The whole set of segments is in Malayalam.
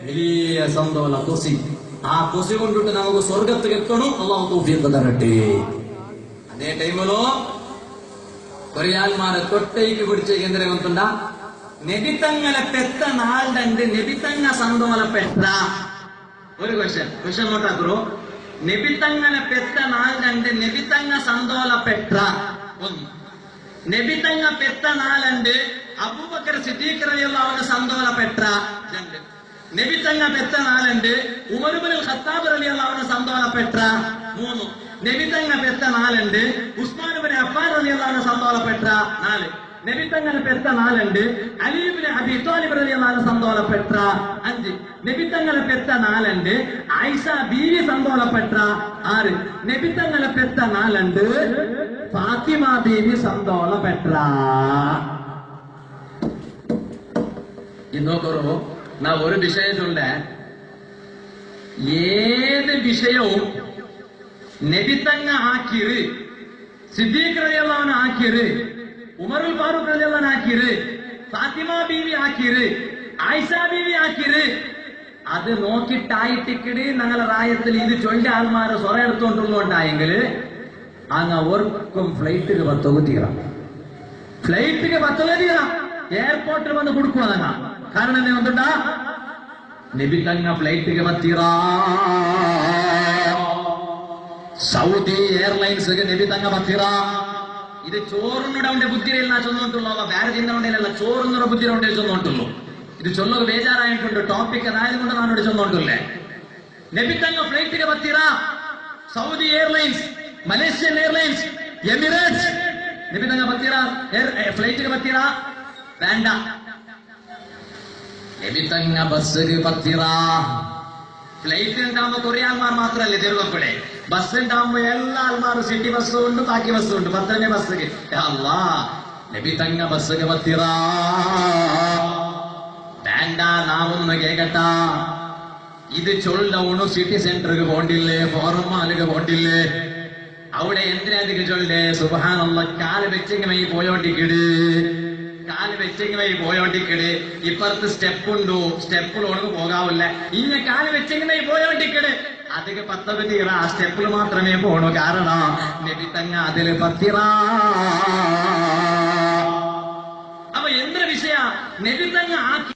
വലിയ സന്തോല കൊസി ആ കൊസി കൊണ്ടിട്ട് നമുക്ക് സ്വർഗത്തിൽ എത്തണം. അള്ളാഹു തൗഫീഖ് തരട്ടെ. അതേ ടൈമിലോ കൊറിയാൽമാരെ തൊട്ടേക്ക് പിടിച്ച കേന്ദ്രമൊന്നുണ്ട നെബിത്തങ്ങളെ പെത്ത നാളുണ്ട്. നെബിത്തങ്ങ സന്തോല പെട്ട ഒരു ക്വസ്റ്റ്യൻ നോട്ടാക്കറോ. നെബിത്തങ്ങളെ പെത്ത നാളുണ്ട്. നെബിത്തങ്ങ സന്തോല പെട്ട ഒന്ന്. നെബിത്തങ്ങ പെത്ത നാളുണ്ട്. അബൂബക്കർ സിദ്ദീഖ് റളിയല്ലാഹു അൻഹു സന്തോല പെട്ട രണ്ട്. നബിത്തങ്ങ പെത്ത നാലുണ്ട്. ഉമർ ഇബ്നുൽ ഖത്താബ് റളിയല്ലാഹു അൻഹു സന്തോല പെട്ട മൂന്ന്. നബിത്തങ്ങ പെത്ത നാലുണ്ട്. ഉസ്മാൻ ഇബ്നു അഫ്ഫാൻ റളിയല്ലാഹു അൻഹു സന്തോല പെട്ട നാല്. നബിത്തങ്ങനെ പെത്ത നാലുണ്ട്. അലി ഇബ്നു അബീ ത്വാലിബ് റളിയല്ലാഹു അൻഹു സന്തോല പെട്ട അഞ്ച്. നബിത്തങ്ങളെ പെത്ത നാലുണ്ട്. ആയിഷ ബീവി സന്തോല പെട്ട ആറ്. നബിത്തങ്ങളെ പെത്ത നാലുണ്ട്. ഫാത്തിമ ബീവി സന്തോല പെട്ട. ഇന്നോക്കറോ നാ ഒരു വിഷയത്തിലുണ്ട്. ഏത് വിഷയവും നബിത്തങ്ങ ആക്കിയത്, സിദ്ദീഖ് റളിയല്ലാഹു അൻഹു ആക്കിയത്, ഉമറുൽ ഫാറൂഖ് റളിയല്ലാഹു അൻഹു ആക്കിയത്, ഫാത്തിമ ബീവി ആക്കിയത്, ആയിഷ ബീവി ആക്കിയത്, അത് നോക്കിട്ടായിട്ടിക്കട് ഞങ്ങളെ റായത്തിൽ ഇത് ചൊല്ല ആൾമാരെ സ്വറ എടുത്തോണ്ടുള്ളോണ്ടായെങ്കിൽ അങ്ങ് ഓർക്കും ഫ്ലൈറ്റിന് 10 തീരാം. ഫ്ലൈറ്റിന് 10 തീരാം. എയർപോർട്ടിൽ വന്ന് കൊടുക്കുക. കാരണം എന്താ വന്നിട്ടാ നബിത്തങ്ങ ഫ്ലൈറ്റിಗೆ ಬತ್ತೀರಾ. Saudi airlines നബിത്തങ്ങ ಬತ್ತೀರಾ. ഇത് ചോറുന്നുടെ അവന്റെ ബുദ്ധിയിൽ നാ ചൊന്നോട്ടുള്ളൂ. വേറെ ചിന്തണ്ടല്ല, ചോറുന്നുടെ ബുദ്ധിയിൽ ഉണ്ടേ ചൊന്നോട്ടുള്ളൂ. ഇത് ചൊന്നത് ബേജാറായിട്ടുണ്ട്. ടോപ്പിക് അതായതുകൊണ്ട് നാനോട് ചൊന്നോട്ടില്ലേ. നബിത്തങ്ങ ഫ്ലൈറ്റിಗೆ ಬತ್ತೀರಾ. Saudi airlines, Malaysian airlines, Emirates നബിത്തങ്ങ ಬತ್ತೀರಾ. ഫ്ലൈറ്റിಗೆ ಬತ್ತೀರಾ വേണ്ട. നബിത്തങ്ങ ബസ്സിന് ബത്തിറാ. ഫ്ലൈറ്റ് ഉണ്ടാകുമ്പോ കുറെ ആൾമാർ മാത്രല്ലേ തിരുവപ്പടെ. ബസ് ഉണ്ടാകുമ്പോ എല്ലാ ആൾമാരും സിറ്റി ബസ്സും ഉണ്ട്, ബാക്കി ബസ്സും ഉണ്ട്. 10 ബസ്സിന് അല്ലാ നബിത്തങ്ങ ബസ്സിന് ബത്തിറാ. വേണ്ട. നാമൊന്ന് കേക്കട്ട. ഇത് ചൊല്ലവണു സിറ്റി സെന്റർക്ക് പോണ്ടില്ലേ, ഫോറം മാലിക്ക് പോണ്ടില്ലേ. അവിടെ എന്തിനാ ചൊല്ലേ. സുബ്ഹാനല്ലാഹ് കാല് വെച്ചെങ്കിൽ പോയോണ്ടിക്കിട്. കാല് വെച്ചെങ്കിൽ പോയോണ്ടിക്കട്. ഇപ്പുറത്ത് സ്റ്റെപ്പ് ഉണ്ടോ, സ്റ്റെപ്പിലൊണക്ക് പോകാവില്ല. ഇങ്ങനെ കാല് വെച്ചെങ്കിൽ പോയോണ്ടിക്കട്. അതിന് 10 തീറ. ആ സ്റ്റെപ്പിൽ മാത്രമേ പോണു. കാരണം നബിത്തങ്ങ അതില് 10. അപ്പൊ എന്തൊരു വിഷയ നബിത്തങ്ങ ആക്കി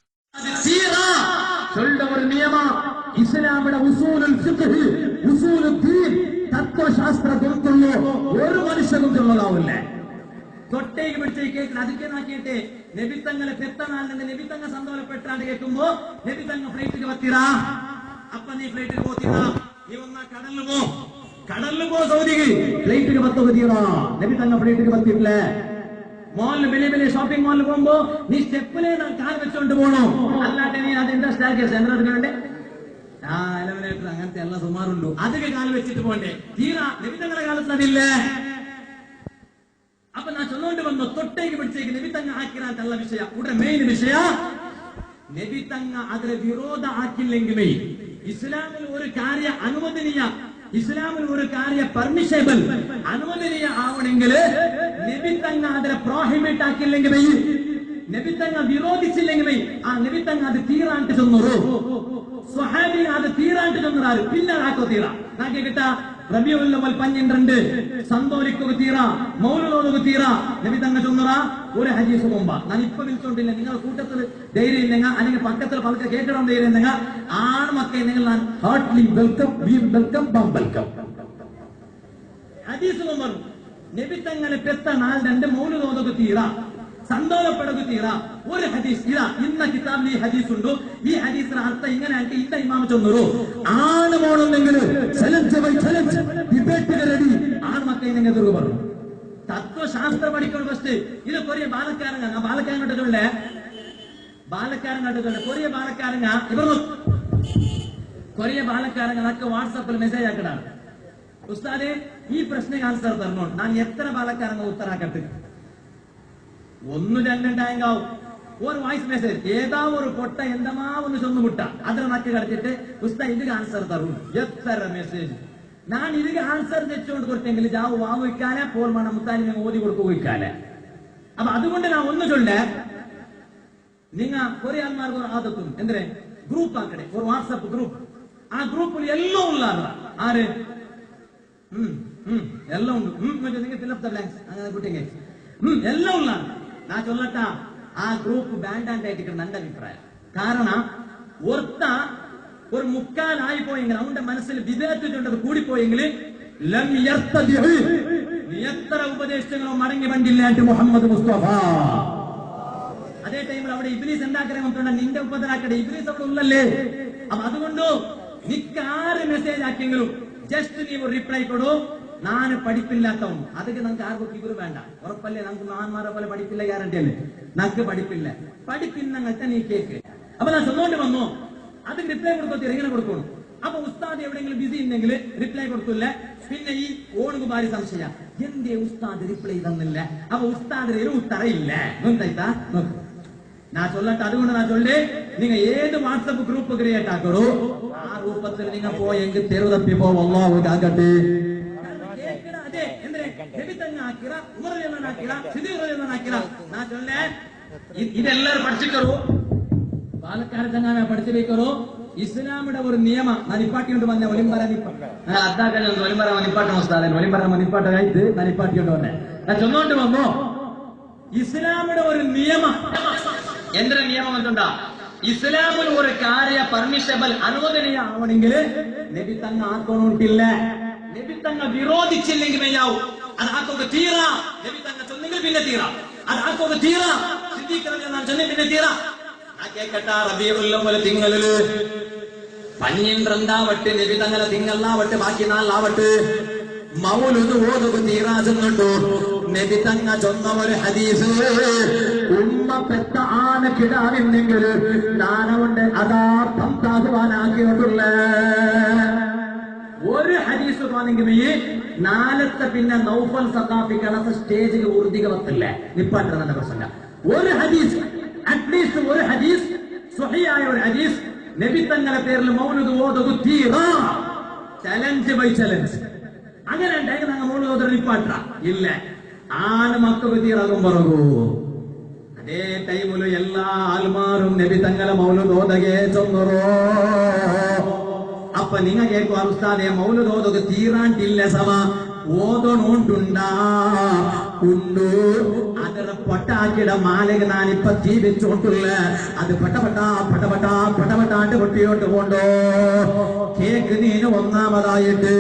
തീറ ചൊല്ല ഒരു നിയമ. ഇസ്ലാമിയുടെ ഉസൂലുൽ ഫിഖ്, ഉസൂലുൽ ദീൻ, തത്വശാസ്ത്രത്തിലുള്ള ഒരു മനുഷ്യനും ചൊല്ലതാവില്ല. തൊട്ടേക്ക് പിടിച്ചേക്ക് കേൾക്കണം. അതൊക്കെ നോക്കിയിട്ട് നബിത്തങ്ങളെ പെത്ത നാളിൽ നബിത്തങ്ങ സന്തോഷപ്പെട്ടാണ്ട് കേൾക്കുമ്പോ നബിത്തങ്ങ ഫ്ലൈറ്റിന് ബത്തിറാ. അപ്പൊ നീ ഫ്ലൈറ്റിന് പോത്തിറാ. നീ വന്നാ കടലില് പോ സൗദിക്ക്. ഫ്ലൈറ്റിന് 10 തീറാ. നബിത്തങ്ങ ഫ്ലൈറ്റിന് ബത്തിട്ടില്ലേ. മോളില് വലിയ ഷോപ്പിംഗ് മോളിൽ പോകുമ്പോ നീ സ്റ്റെപ്പിലെ കാൽ വെച്ചോണ്ട് പോണോ. അല്ലാണ്ട് നീ അത് ഇൻട്രസ്റ്റ് ആക്കിയ എന്തുകൊണ്ട് എലവനേറ്റർ അങ്ങനത്തെ എല്ലാം സുമാറുണ്ടു. അതൊക്കെ കാല് വെച്ചിട്ട് പോണ്ടേ. തീരാ നബിത്തങ്ങളുടെ കാലത്ത് അതില്ലേ. അപ്പൊ ഞാൻ ചൊല്ലോണ്ട് വന്നു. തൊട്ടേക്ക് പിടിച്ചേക്ക് നബിത്തങ്ങ ആക്കിരാത്തല്ല വിഷയ. ഇവിടെ മെയിൻ വിഷയ നബിത്തങ്ങ അതിലെ വിരോധ ആക്കില്ലെങ്കിൽ ഇസ്ലാമിൽ ഒരു കാര്യ അനുവദനീയ, ഇസ്ലാമിൽ ഒരു കാര്യ പെർമിഷബിൾ അനുവദനീയ ആവണമെങ്കിൽ നബിത്തങ്ങ അതിലെ പ്രോഹിബിറ്റ് ആക്കില്ലെങ്കിൽ, നബിത്തങ്ങ വിരോധിച്ചില്ലെങ്കിൽ ആ നബിത്തങ്ങ അത് തീരാണ്ട് ചെന്നോറു. സ്വഹാബി അത് തീരാണ്ട് ചെന്നൊരാൾ പിന്നെ ആക്കോ തീരാ. ഞാൻ കേട്ടാ റബീഉൽ അവ്വൽ 12 സന്തോലിക്കുക തീറ, മൗലൂദ് തീറ. നബിത്തങ്ങ ചൊന്നറ ഒരു ഹദീസ് മുമ്പ. ഞാൻ ഇപ്പൊ വിളിച്ചോണ്ടില്ല. നിങ്ങളുടെ കൂട്ടത്തിൽ ധൈര്യം ഇല്ലെങ്കിൽ അല്ലെങ്കിൽ പക്കത്തിൽ പലക്കെ കേൾക്കണം ധൈര്യം ഇല്ലെങ്കിൽ ആൺമക്കളെ നിങ്ങൾ ഞാൻ ഹാർട്ട്ലി വെൽക്കം, വെൽക്കം. ഹദീസ് മുമ്പ് നബിത്തങ്ങനെ പെത്ത നാളുണ്ട്. മൗലൂദ് തീറ, സന്തോഷപ്പെടുക തീറ. ഒരു ഹദീസ് ഇതാ ഇന്ന കിതാബിൽ ഈ ഹദീസ് ഉണ്ട്. ഈ ഹദീസിന്റെ അർത്ഥം ഇങ്ങനെ ആയിട്ട് ഇന്ന ഇമാമ ചൊന്നറു. ആണ് പോണെന്നെങ്കിൽ ഡിബേറ്റ് റെഡി. ആൺമക്കളെ നിങ്ങൾ എതിർവ് പറഞ്ഞു. തത്വശാസ്ത്രം പഠിക്കണം ഫസ്റ്റ്. ഇത് കൊറിയ ബാലക്കാരങ്ങ. ബാലക്കാരൻ കണ്ടിട്ടുണ്ടേ. കൊറിയ ബാലക്കാരങ്ങ ഇവർ കൊറിയ ബാലക്കാരങ്ങ അതൊക്കെ വാട്സാപ്പിൽ മെസ്സേജ് ആക്കടാണ്. ഉസ്താദെ ഈ പ്രശ്നം ആൻസർ തരണോ. ഞാൻ എത്ര ബാലക്കാരങ്ങ ഉത്തരാക്കട്ടെ. 1 2 ഉണ്ടായെങ്കാവും. ഒരു വോയിസ് മെസ്സേജ് ഏതാ ഒരു പൊട്ട എന്തമാ ഒന്ന് ചൊന്നുമുട്ട അതിന് നക്കി കളിച്ചിട്ട് ഉസ്താദ് ഇതിന് ആൻസർ തരും. എത്ര മെസ്സേജ്. ഞാൻ ഇതിന് ആൻസർ തെച്ചുകൊണ്ട് കൊടുത്തെങ്കിൽ ജാവ് വാങ്ങു വയ്ക്കാനെ പോൽ മണം മുത്താലിമെ ഓതി കൊടുക്കു വയ്ക്കാനെ. അപ്പൊ അതുകൊണ്ട് ഞാൻ ഒന്ന് ചൊല്ലേ നിങ്ങ കുറെ ആൾമാർക്ക് ഒരു ആദത്തും എന്തിനെ ഗ്രൂപ്പ് ആക്കടെ ഒരു വാട്സപ്പ് ഗ്രൂപ്പ് ആ ഗ്രൂപ്പിൽ എല്ലാം ഉള്ളാറ ആര് എല്ലാം ഉണ്ട് നിങ്ങൾ ഫിൽ അപ്പ് ദ ബ്ലാങ്ക്സ് അങ്ങനെ കുട്ടിങ്ങ എല്ലാം ഉള്ളാറ് നാ ചൊല്ലട്ട ആ ഗ്രൂപ്പ് ബാൻഡാൻഡായിട്ട് എന്റെ അഭിപ്രായം കാരണം ഒരു മുക്കാലായി പോയെങ്കിൽ അവന്റെ മനസ്സിൽ വിദേഹത്തിലുണ്ടത് കൂടിപ്പോയെങ്കിൽ എത്ര ഉപദേശങ്ങളോ മടങ്ങി വണ്ടില്ലാണ്ട് മുഹമ്മദ് മുസ്തഫ. അതേ ടൈമിൽ അവിടെ ഇബ്ലീസ് എന്താക്കണേ വന്നിട്ടുണ്ട് നിന്റെ ഉപദ്രാക്കടെ ഇബ്ലീസ് അവിടെ ഉള്ളല്ലേ. അപ്പൊ അതുകൊണ്ട് നിക്ക് ആറ് മെസ്സേജ് ആക്കിയെങ്കിലും ജസ്റ്റ് നീ റിപ്ലൈ കൊടു. നാന് പഠിപ്പില്ലാത്തവൻ അതൊക്കെ നമുക്ക് ആർക്കും ഇവർ വേണ്ട. ഉറപ്പല്ലേ നമുക്ക് മഹാന്മാരെ പോലെ പഠിപ്പില്ല ഗ്യാരണ്ടി അല്ലേ. നമുക്ക് പഠിപ്പിന്നങ്ങൾത്തെ നീ കേക്ക്. അപ്പൊ ഞാൻ ചെന്നോണ്ട് വന്നു അതിന് റിപ്ലൈ കൊടുക്കത്തി എങ്ങനെ കൊടുക്കണം. അപ്പൊ ഉസ്താദ് എവിടെയെങ്കിലും ബിസി ഉണ്ടെങ്കിൽ റിപ്ലൈ കൊടുക്കില്ല. പിന്നെ ഈ ഓണുക്ക് ഭാര്യ സംശയ എന്തേ ഉസ്താദ് റിപ്ലൈ തന്നില്ല. അപ്പൊ ഉസ്താദിന് ഉത്തരയില്ല നോക്കായിട്ടാ നോക്ക്. ഞാൻ ചൊല്ലട്ടെ അതുകൊണ്ട് ഞാൻ ചൊല്ലേ നിങ്ങൾ ഏത് വാട്സപ്പ് ഗ്രൂപ്പ് ക്രിയേറ്റ് ആക്കണോ ആ രൂപത്തിൽ നിങ്ങൾ പോയെങ്കിൽ തെരു തപ്പി പോകട്ടെ. അതെ എന്തിനെ ആക്കിറ ഉമറിനാക്കിറ സിദ്ദീഖിനാക്കിറ ഞാൻ ചൊല്ലേ ഇതെല്ലാരും പഠിച്ചിക്കറോ പാലക്കാട് ചങ്ങാമ പഠിച്ചു വെക്കറോ. ഇസ്ലാമിയുടെ ഒരു നിയമം നനിപ്പാട്ടിയോണ്ട് വന്ന ഒലിമ്പറ ഒലിമ്പറ മനിപ്പാട്ട ഒലിമ്പറ മനിപ്പാട്ടായിട്ട് നനിപ്പാട്ടിയോണ്ട് വന്നേ ഞാൻ ചൊന്നോണ്ട് വന്നോ. ഇസ്ലാമിയുടെ ഒരു നിയമം എന്തൊരു നിയമം എന്തുണ്ടാ ഇസ്ലാമിൽ ഒരു കാര്യ പെർമിഷബിൾ അനുവദനീയ ആവണമെങ്കിൽ നബി തങ്ങ ആക്കണോട്ടില്ല. നബി തങ്ങ വിരോധിച്ചില്ലെങ്കിൽ മെയ്യാവും അത് ആക്കൊക്കെ തീരാ. നബി തങ്ങ ചെന്നെങ്കിൽ പിന്നെ തീരാ അത് ആക്കൊക്കെ തീരാ. സിദ്ദീഖ് ചെന്നെ പിന്നെ തീരാ. കേക്കട്ട റബീഉൽ തിങ്കളില് 12 നബി തങ്ങളെ തിങ്കളാവട്ടെ ബാക്കി നാളാവട്ടെ മൗലൂദ് ഓതുക തീരാ ചെന്നിട്ടു നബി തങ്ങ ചൊന്ന ഒരു ഹദീസ് ഉമ്മ പെത്ത ആന കിടാവിന്നെങ്കിൽ ഞാനുണ്ട് അതാർത്ഥം താകുവാനാക്കിയിട്ടുള്ള ഒരു ഹദീസ് പോണെങ്കിൽ നാലത്തെ പിന്നെ നൗഫൽ സഖാഫി കണക്ക് സ്റ്റേജിൽ ഊർദിക വത്തില്ലേ നിപ്പാട്ടുന്ന പ്രസംഗം. ഒരു ഹദീസ് അറ്റ്ലീസ്റ്റ് ഒരു ഹദീസ് സ്വഹിയായ ഒരു ഹദീസ് നബി തങ്ങളുടെ പേരിൽ മൗലൂദ് ഓതുക തീരാ. ചലഞ്ച് ബൈ ചലഞ്ച് അങ്ങനെ ഉണ്ടായി ഞങ്ങൾ മൗലൂദ് ഓതുക നിപ്പാട്ട ഇല്ല. ആന് മക്കൾക്ക് തീരാകും പറകൂ. അതേ ടൈമില് എല്ലാ ആൽമാരും നബി തങ്ങളെ മൗലൂദ് ഓതകെ ചൊന്നറോ. അപ്പൊ നിങ്ങ കേൾക്കും ഉസ്താദെ മൗലൂദ് ഓതുക തീരാണ്ടില്ല സമ ഓതണോണ്ടുണ്ടാ ഉണ്ടു ಅದರ ಪಟಾಕಿಡ ಮಾಲೆಗೆ ನಾನಿಪ್ಪ തീ വെച്ചോണ്ടുള്ള അത് പട്ടപട്ടാണ്ട് പൊട്ടിയോട്ട് കേക്ക് നീന് ഒന്നാമതായിട്ട്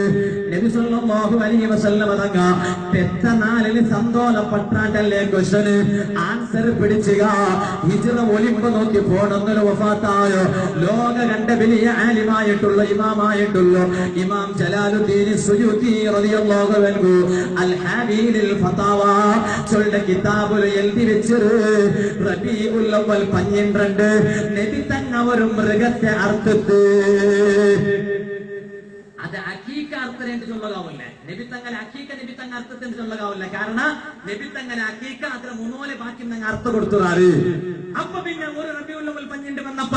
നബി സല്ലല്ലാഹു അലൈഹി വസല്ലം തങ്ങ പെത്ത നാലിന് സന്തോഷപ്പെട്ടാണ്ടല്ലേ ക്വസ്റ്റ്യന് ആൻസർ പിടിച്ചുക. ഹിജ്റ ഒലിമ്പ് നോക്കി പോണെന്നൊരു വഫാത്തായോ ലോക കണ്ട വലിയ ആലിമായിട്ടുള്ള ഇമാമായിട്ടുള്ള ഇമാം ജലാലുദ്ദീൻ സുയൂത്തി റളിയല്ലാഹു അൻഹു അൽ ഹാബീലിൽ ഫതാവ ചൊല്ലുന്ന കിതാബിൽ എഴുതി വെച്ചത് റബീഉൽ അവ്വൽ 12 നബി തങ്ങ ഒരു മൃഗത്തെ അർത്ഥത്ത് അത് അക്കീക്ക അർത്ഥം ചൊല്ലകാവില്ല. നബി തങ്ങളെ അക്കീക്ക നബി തങ്ങ അർത്ഥത്തിന് ചൊല്ലകാവില്ല. കാരണം നബി തങ്ങളെ അക്കീക്ക അത്ര മൂന്നോലെ ബാക്കി നിങ്ങൾ അർത്ഥം കൊടുത്തുറാറ്. അപ്പൊ പിന്നെ ഒരു റബീഉൽ അവ്വൽ 12 വന്നപ്പ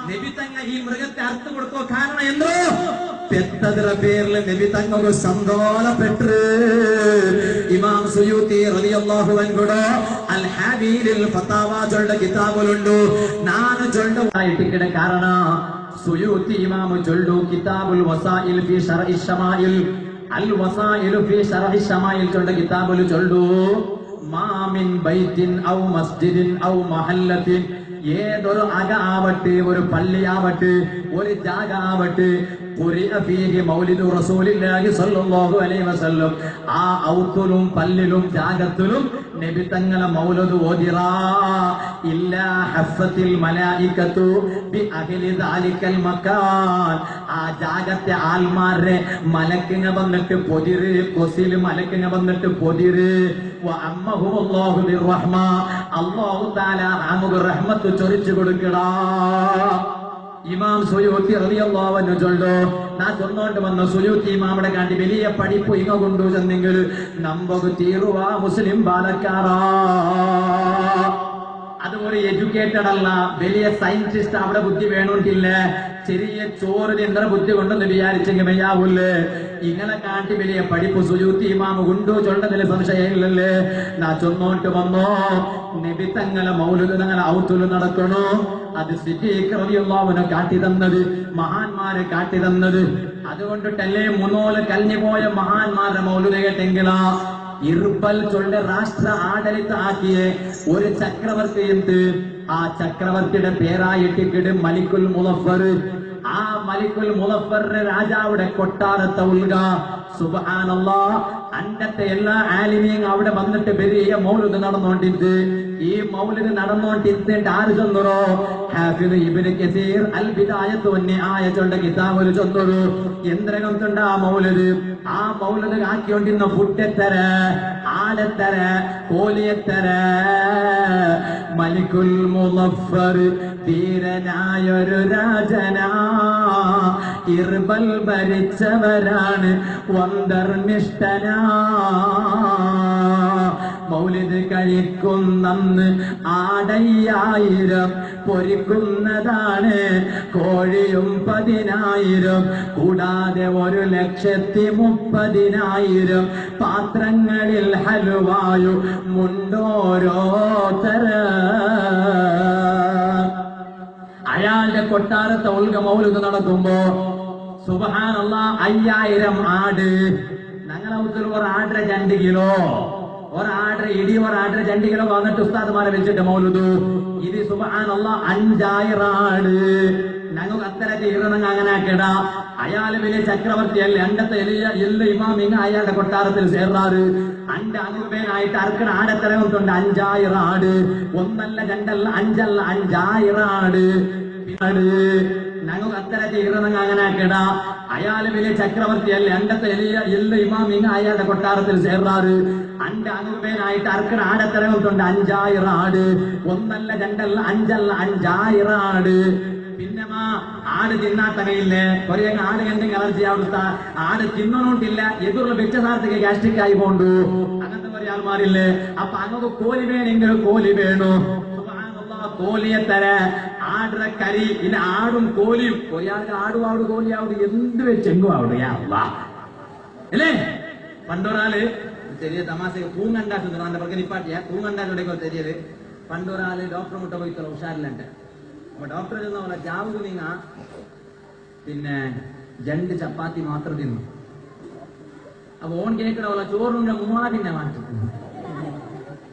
നബി തങ്ങ ഈ മൃഗത്തെ അർത്ഥം കൊടുക്കോ. കാരണം എന്തോ പെത്തതിര പേരിൽ നബി തങ്ങ ഒരു സന്തോഷപ്പെട്ടു. ഇമാം സുയൂത്തി റളിയല്ലാഹു അൻഹു അൽ ഹാബീലിൽ ഫതാവ ചൊല്ലുന്ന കിതാബിലുണ്ട്. നാന് ചൊല്ലുന്ന കാരണം സുയൂത്തി ഇമാം ചൊല്ലു കിതാബുൽ വസായിൽ ഫി ശർഇ ശമായിൽ അൽ വസായിൽ ഫി ശർഇ ശമായിൽ ചൊല്ലുന്ന കിതാബിൽ ചൊല്ലു മാ മിൻ ബൈത്തിൻ ഔ മസ്ജിദിൻ ഔ മഹല്ലത്തിൻ ഏതൊരു അക ആവട്ടെ ഒരു പള്ളിയാവട്ടെ ഒരു ജാഗ ആവട്ടെ മൗലിദു റസൂലില്ലാഹി സ്വല്ലല്ലാഹു അലൈഹി വസല്ലം ആ ഔത്തുലും പല്ലിലും ജാഗത്തിലും നബി തങ്ങളെ മൗലിദ് ഓതിറാ ഇല്ലാ ഹഫത്തിൽ മലായികത്തു ബി അഹ്ലി ദാലികൽ മകാൻ. ആ ജാഗത്തെ ആൽമാരെ മലക്കിങ്ങ വന്നിട്ട് പൊതിര് കൊസിൽ മലക്കിങ്ങ വന്നിട്ട് പൊതിര് വ അമ്മഹുല്ലാഹു ബിർറഹ്മ അല്ലാഹു തആല നമുക്ക് റഹ്മത്ത് ചൊരിച്ചു കൊടുക്കടാ. ഇമാം സുയൂത്തി റളിയല്ലാഹു അൻഹു ചൊല്ലോ നാ ചൊന്നോണ്ട് വന്ന സുയൂത്തി ഇമാമിടെ കാണ്ടി വലിയ പഠിപ്പ് ഇങ്ങ കൊണ്ടു ചെന്നെങ്കിൽ നമ്പക്ക് തീരുവാ മുസ്ലിം ബാലക്കാറാ. അതുപോലെ എഡ്യൂക്കേറ്റഡ് അല്ല, വലിയ സയന്റിസ്റ്റ് അവിടെ ബുദ്ധി വേണമെന്നില്ല, ചെറിയ ചോറ് തിന്നറ ബുദ്ധി കൊണ്ടെന്ന് വിചാരിച്ചെങ്കിൽ മെയ്യാവൂല്ലേ. ഇങ്ങനെ കാട്ടി വലിയ പഠിപ്പ് സുജൂത്തി ഇമാമ് കൊണ്ടു ചൊല്ലതില് സംശയമില്ലല്ലേ. നാ ചൊന്നോട്ട് വന്നോ നബി തങ്ങളെ മൗലിദ് തങ്ങളെ ഔത്തുല് നടക്കണു. അത് സിദ്ദീഖ് റളിയല്ലാഹു കാട്ടി തന്നത്, മഹാന്മാരെ കാട്ടി തന്നത്. അതുകൊണ്ടിട്ടല്ലേ മുന്നോല് കലിഞ്ഞു പോയ മഹാന്മാരുടെ മൗലിദ് കേട്ടെങ്കിലാ ഇർബൽ ചൊല്ല രാഷ്ട്ര ആഡളിത ആക്കിയ ഒരു ചക്രവർത്തി ഉണ്ട്. ആ ചക്രവർത്തിയുടെ പേരായിട്ടിക്കിട് മലിക്കുൽ മുളഫർ. ആ മലിക്കുൽ മുളഫർ രാജാവിടെ കൊട്ടാരത്തെ ഉൾക. സുബ്ഹാനല്ലാഹ്, അന്നത്തെ എല്ലാ ആലിമീയും അവിടെ വന്നിട്ട് വലിയ മൗലിദ് നടന്നുകൊണ്ടിട്ട്. ഈ മൗലിദ് നടന്നുകൊണ്ടിട്ട് ആര് ചൊന്നറോ ഹാഫിദ് ഇബ്നു കസീർ അൽ ബിദായത്തു വന്നിഹായ ചൊണ്ട കിതാബിൽ ചൊന്നറു. എന്തിനകം ചൊണ്ട ആ മൗലിദ്? ആ മൗലിദ് ആക്കിക്കൊണ്ടിരുന്ന ഫുഡെത്തര, ആലത്തര, കോലിയത്തര. മലിക്കുൽ മുളഫർ ധീരനായൊരു രാജനാ, ഇർബൽ ഭരിച്ചവരാണ് വന്ദർനിഷ്ഠനാ. മൗലിദ് കഴിക്കുന്നന്ന് ആടയ്യായിരം പൊരിക്കുന്നതാണ്, കോഴിയും 10,000, കൂടാതെ 1,30,000 പാത്രങ്ങളിൽ ഹലുവായു മുണ്ടോരോ തര. അയാളുടെ കൊട്ടാരത്തെ ഉൽഗ മൗലിദ് നടക്കുമ്പോ സുബ്ഹാനല്ലാഹ് 5000 ആട്. ഞങ്ങളെ വീട്ടിൽ ഒരു ആടര 2 കിലോ, ഒരാടര ഇടി, ഒരാടര 2 കിലോ വന്നിട്ട് ഉസ്താദ്മാരെ വെച്ചിട്ട് മൗലിദ്. ഇത് സുബ്ഹാനല്ലാഹ് 5000 ആട്. ഞങ്ങൾക്ക് അത്തരത്തിൽ ഇരുന്നങ്ങ് അങ്ങനെ ആക്കിട. അയാള് വലിയ ചക്രവർത്തിയല്ലേ, അണ്ടത്തെ എല്ലാ ഇമാമിങ്ങ അയാളുടെ കൊട്ടാരത്തിൽ ചേർന്നാറ്. അന്റെ അനുപേനായിട്ട് അർക്കണ ആടത്തരവുണ്ട് 5000 ആട്. 1 അല്ല 2 അല്ല 5 അല്ല 5000 ആട്. ഞങ്ങൾക്ക് അത്തരത്തിൽ ഇരുന്നങ്ങ് അങ്ങനെ ആക്കിട. അയാള് വലിയ ചക്രവർത്തിയല്ലേ, അണ്ടത്തെ എല്ലാ ഇമാമിങ്ങ അയാളുടെ കൊട്ടാരത്തിൽ ചേർന്നാറ്. അന്റെ അനുപേനായിട്ട് അർക്കണ ആടത്തരവുണ്ട് 5000 ആട്. 1 അല്ല 2 അല്ല 5 അല്ല 5000 ആട്. പിന്നെ ആട് തിന്നാത്തകയില്ലേ, കൊറേ ആട് കണ്ടെങ്കിൽ അലർജി അവിടുത്ത ആട് തിന്നണോണ്ടില്ല, എതിർള്ള വെച്ചതാർത്തേക്ക് ഗ്യാസ്ട്രിക് ആയി പോണ്ടു. അങ്ങനത്തെ കുറെ ആൾമാരില്ലേ. അപ്പൊ അങ്ങക്ക് കോലി വേണമെങ്കിലും കോലി വേണു. കോലിയെ തര, ആടുടെ കരി. ഇനി ആടും കോലിയും, കൊറിയാൾക്ക് ആടും ആട് കോലിയാവുട് എന്ത് വെച്ചെങ്കും ആവുട് അല്ലേ. പണ്ടൊരാള് ചെറിയ തമാശ പൂങ്ങണ്ടാക്കുന്നു அந்த பக்கம் நிப்பாட்டியா பூங்கண்டாச்சுடைக்கோ தெரியுது. പണ്ടൊരാള് ഡോക്ടർ മുട്ട പോയിത്തോ ഉഷാറിലുണ്ട്. അപ്പൊ ഡോക്ടർ ചെന്ന പോലെ ജാവുക നീങ്ങ പിന്നെ 2 ചപ്പാത്തി മാത്രം തിന്നു. അപ്പൊ ഓൺ കേൾക്കണ പോലെ ചോറുണ്ട 3 പിന്നെ മാറ്റി.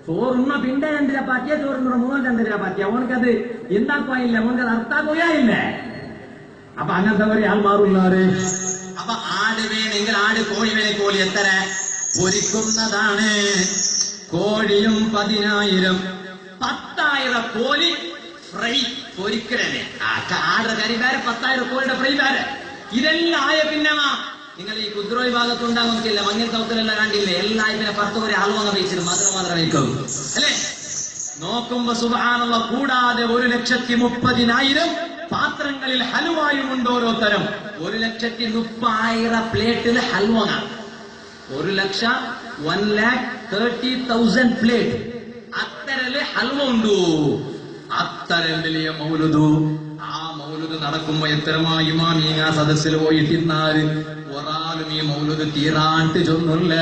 ചോറുണ്ണ പിന്നെ 2 ചപ്പാത്തിയ, ചോറുണ്ട 2 ചപ്പാത്തിയ. ഓനക്കത് എന്താക്കുവായില്ല, ഓനക്കത് അർത്ഥാക്കുകയില്ല. അപ്പൊ അങ്ങനത്തെ ഒരു ആൾമാറുള്ളാറ്. അപ്പൊ ആട് വേണമെങ്കിൽ ആട്, കോഴി വേണേ കോഴി എത്ര പൊരിക്കുന്നതാണ്. കോഴിയും 10,000, 10,000 കോഴി ഫ്രൈ പൊരിക്കലേ. ആടുടെ കരി വേറെ, 10,000 കോഴിയുടെ ഫ്രൈ വേറെ. ഇതെല്ലാം ആയ പിന്നെ നിങ്ങൾ ഈ കുദ്രോ വിഭാഗത്തുണ്ടാകുന്നില്ല, മഞ്ഞൾ സൗത്തിലെല്ലാം കണ്ടില്ലേ, എല്ലാം പിന്നെ 10 കോഴി ആളുവങ്ങ വെച്ചിട്ട് മാത്രം വയ്ക്കും അല്ലേ. നോക്കുമ്പോ സുബ്ഹാനല്ലാഹ്, കൂടാതെ 1,30,000 പാത്രങ്ങളിൽ ഹലുവായും ഉണ്ട് ഓരോരുത്തരും. 1,30,000 പ്ലേറ്റിൽ ഹൽവങ്ങ. 1,30,000 പ്ലേറ്റ് അത്തരല് ഹൽവ ഉണ്ടു. അത്തരം വലിയ മൗലുദു. ആ മൗലുദ് നടക്കുമ്പോ എത്രമാ ഇമാമീങ്ങ സദസ്സിൽ പോയിട്ടിരുന്നാല് ഒരാളും ഈ മൗലുദ് തീരാണ്ട് ചൊന്നില്ല.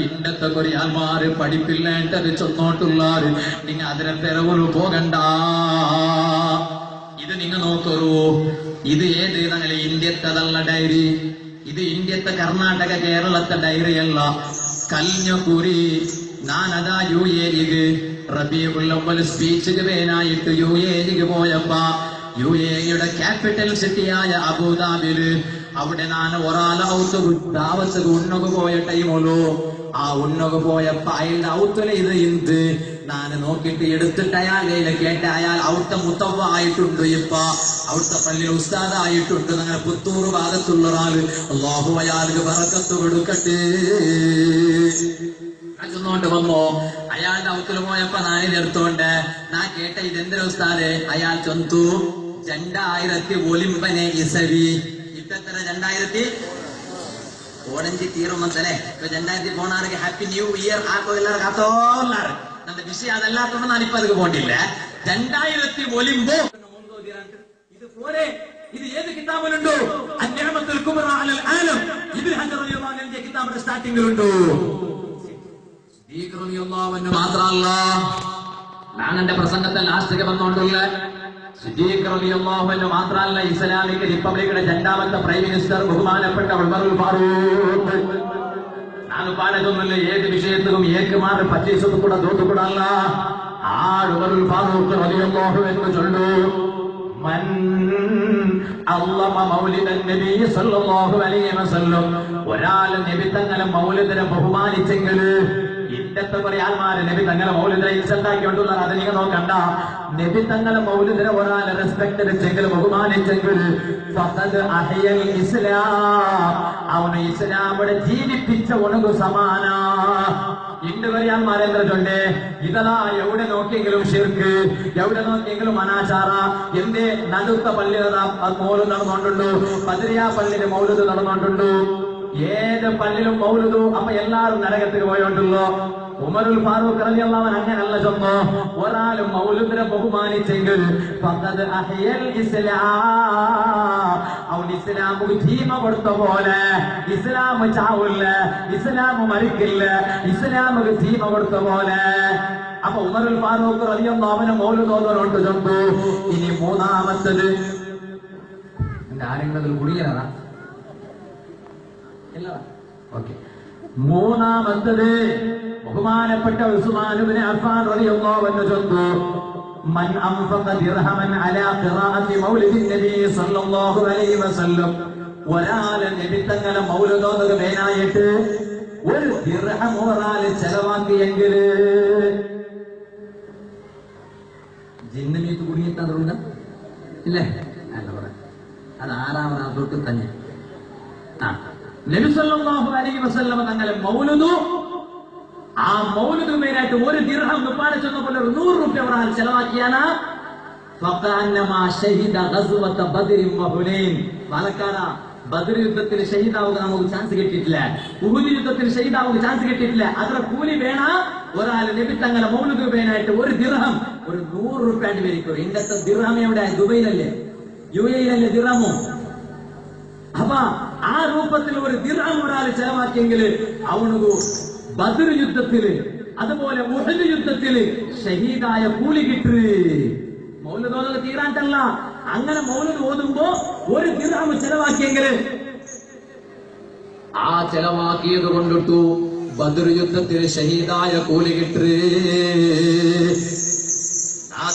ഇന്നത്തെ കുറെ ആൾമാര് പഠിപ്പില്ലേണ്ടത് ചൊന്നോട്ടുള്ളാറ്. നിങ്ങ അതിനെ പിറവൊരു പോകണ്ട. ഇത് നിങ്ങ നോക്കറൂ. ഇത് ഏത് ഞങ്ങളെ ഇന്ത്യത്തതല്ല ഡയറി. ഇത് ഇന്ത്യത്തെ കർണാടക കേരളത്തെ ഡയറി അല്ല. കല്ഞ്ഞ കുറി ഞാനതാ UAE റബീഉൽ അവ്വൽ സ്പീച്ച് വേനായിട്ട് UAE പോയപ്പോ UAE ക്യാപിറ്റൽ സിറ്റിയായ അബുദാബിയില് അവിടെ ഞാൻ ഒരാളെ ദാവത്ത് ഉണ്ണക്ക് പോയ ടൈമോളൂ. ആ ഉണ്ണക്ക് പോയപ്പോ അയാളുടെ ഔത്തല ഇത് ഇന്ത് ഞാൻ നോക്കിയിട്ട് എടുത്തിട്ട് അയാൾ കയ്യില് കേട്ട അയാൾ അവിടുത്തെ മുത്തവ്വ ആയിട്ടുണ്ട്. ഇപ്പൊ അവിടുത്തെ പള്ളിയിൽ ഉസ്താദായിട്ടുണ്ട്. അങ്ങനെ പുത്തൂർ ഭാഗത്തുള്ള ഒരാള്. അല്ലാഹു അയാൾക്ക് ബറക്കത്ത് കൊടുക്കട്ടെ. ോണ്ട് വന്നോ അയാളുടെ ഔത്തിൽ പോയപ്പോ നാനിത് എടുത്തോണ്ട് ഞാൻ കേട്ട ഇതെന്തൊരു ഉസ്താദ്. അയാൾ ചൊന്തു 2000 ഒലിമ്പനെ ഇസവി. ഇപ്പത്ര 2000 ഓടഞ്ചി തീരുമ്പത്തല്ലേ 2000 പോണാർക്ക് ഹാപ്പി ന്യൂ ഇയർ ആക്കോ എല്ലാവർക്കും ആത്തോല്ലാറ്. ನನ್ನ ವಿಷಯ ಅದೆಲ್ಲಾಕೊಂಡು ನಾನಿಪ್ಪ ಅದಕ್ಕೆ പോണ്ടില്ല 2000 ഒലിമ്പോ ഇത് പോരെ ഇത് ഏത് കിതാബിലുണ്ടോ അന്യാമത്തുൽ കുബ്ര അലൽ ആലം ഇബ്നു ഹജർ റളിയല്ലാഹു അൻഹുവിന്റെ കിതാബിന്റെ സ്റ്റാർട്ടിംഗിലുണ്ടോ സിദ്ദീഖ് റളിയല്ലാഹു അൻഹു മാത്രമല്ല ഞാൻ എന്റെ പ്രസംഗത്തെ ലാസ്റ്റിലേക്ക് വന്നുകൊണ്ടുള്ള സിദ്ദീഖ് റളിയല്ലാഹു അൻഹു മാത്രമല്ല ഇസ്ലാമിക് റിപ്പബ്ലിക്കിന്റെ രണ്ടാമത്തെ പ്രൈം മിനിസ്റ്റർ ബഹുമാനപ്പെട്ട ഉമറുൽ ഫാറൂഖ് ನಾನು ಪಾಡದೊಂದಲ್ಲ ಏದು ವಿಷಯಕ್ಕೂ ಏಕಮಾತ್ರ 25 ಕೂಡ ದೋತು ಕೂಡ ಅಲ್ಲ ಆ ಉಮರುಲ್ ಫಾರೂಕ್ ರಲಿಯಲ್ಲಾಹು ಅನ್ಹು ಚೊಲ್ಲು മൻ അള്ളമ മൗലിദൻ നബി സല്ലല്ലാഹു അലൈഹി വസല്ലം ഒരാൾ നബി തങ്ങളെ മൗലിദിനെ ബഹുമാനിച്ചെങ്കിൽ ഇന്നത്തെ കുറെ ആൾമാര് നബി തങ്ങളെ മൗലിദിനെ ഇൻസൾട്ടാക്കി കൊണ്ടുള്ള അത് നിങ്ങൾ നോക്കണ്ട നബി തങ്ങളെ മൗലിദിനെ ഒരാൾ റെസ്പെക്ട് വെച്ചെങ്കിൽ ബഹുമാനിച്ചെങ്കിൽ ഫഖദ് അഹ്യൽ ഇസ്ലാം അവന് ഇസ്ലാമിനെ ജീവിപ്പിച്ച ഒണങ്ങു സമാന ഇന്ന് വരെ ആൾമാരെന്താ ചൊല്ലേ ഇതതാ എവിടെ നോക്കിയെങ്കിലും ഷിർക്ക് എവിടെ നോക്കിയെങ്കിലും അനാചാര എന്റെ നടുത്ത പള്ളിയുടെ മൗലൂദ് നടന്നുകൊണ്ടുണ്ടു ബദരിയ പള്ളിയുടെ മൗലൂദ് നടന്നുകൊണ്ടുണ്ടു ഏത് പള്ളിയിലും മൗലൂദ് അപ്പൊ എല്ലാവരും നരകത്തിന് പോയോണ്ടല്ലോ ഉമറുൽ ഫാറൂഖ് റളിയല്ലാഹു അൻഹു അങ്ങനല്ല ചൊന്നു ഒരാൾ മൗലൂദിനെ ബഹുമാനിച്ചെങ്കിൽ ഫഖദ് അഹ്യൽ ഇസ്ലാം അവൻ ഇസ്ലാമിന് ജീവ കൊടുത്ത പോലെ ഇസ്ലാം ചാവില്ല ഇസ്ലാം മരിക്കില്ല ഇസ്ലാമിന് ജീവ കൊടുത്ത പോലെ അപ്പൊ ഉമറുൽ ഫാറൂഖ് റളിയല്ലാഹു അൻഹു മൗലൂദ് ഓതുന്നുണ്ട് ചൊന്നു ഇനി മൂന്നാമത്തത് എന്റെ ആരെങ്കിലും കുടിയലാണ് ഓക്കെ മൂന്നാമത്തത് ബഹുമാനപ്പെട്ട ഉസ്മാൻ ഇബ്നു അഫ്ഫാൻ റളിയല്ലാഹു അൻഹു ചൊന്നു മൻ അൻഫഖ ദിർഹമൻ അലാ ഖിറാഅത്തി മൗലിദിൻ നബി സല്ലല്ലാഹു അലൈഹി വസല്ലം ഒരാൾ നബി തങ്ങളെ മൗലിദ് ഓതുക മേനായിട്ട് ഒരു ദിർഹം ഒരാൾ ചെലവാക്കിയെങ്കിൽ ജിന്നമീത്ത് കുടുങ്ങിയിട്ടുണ്ട് ഇല്ലേ അല്ല പറയാം അത് ആറാമത് തൊട്ട് തന്നെ നബി സല്ലല്ലാഹു അലൈഹി വസല്ലം തങ്ങളെ മൗലിദ് ആ മൗലിദ് മേനായിട്ട് ഒരു ദിർഹം മുപ്പാടെ ചെന്ന പോലെ 100 രൂപ ഒരാൾ ചെലവാക്കിയാൽ ഫഖഅന്നമാ ഷഹീദ ഗസ്വത ബദർ വ ഹുനൈൻ പാലക്കാട് ബദർ യുദ്ധത്തിൽ ഷഹീദാവുക നമുക്ക് ചാൻസ് കിട്ടിയിട്ടില്ല ഉഹുദ് യുദ്ധത്തിൽ ഷഹീദാവുക ചാൻസ് കിട്ടിയിട്ടില്ല അതിന്റെ കൂലി വേണ ഒരാൾ നബി തങ്ങളെ മൗലിദ് മേനായിട്ട് ഒരു ദിർഹം ഒരു 100 രൂപ വരിക്കും ഇന്നത്തെ ദിർഹം എവിടെ ദുബൈയിലല്ലേ യുഎഇയിലല്ലേ ദിർഹമോ അപ്പൊ ആ രൂപത്തിൽ ഒരു ദിർഹം ഒരാൾ ചെലവാക്കിയെങ്കിൽ അവനു ബദർ യുദ്ധത്തില് അതുപോലെ ഉഹദ് യുദ്ധത്തില് ഷഹീദായ കൂലി കിട്ടു മൗലിദ് ഓതുക തീരാട്ടല്ല അങ്ങനെ മൗലിദ് ഓതുമ്പോ ഒരു ദിർഹം ചെലവാക്കിയെങ്കിൽ ആ ചെലവാക്കിയത് കൊണ്ടിട്ടു ബദർ യുദ്ധത്തിൽ ഷഹീദായ കൂലി കിട്ടു ആ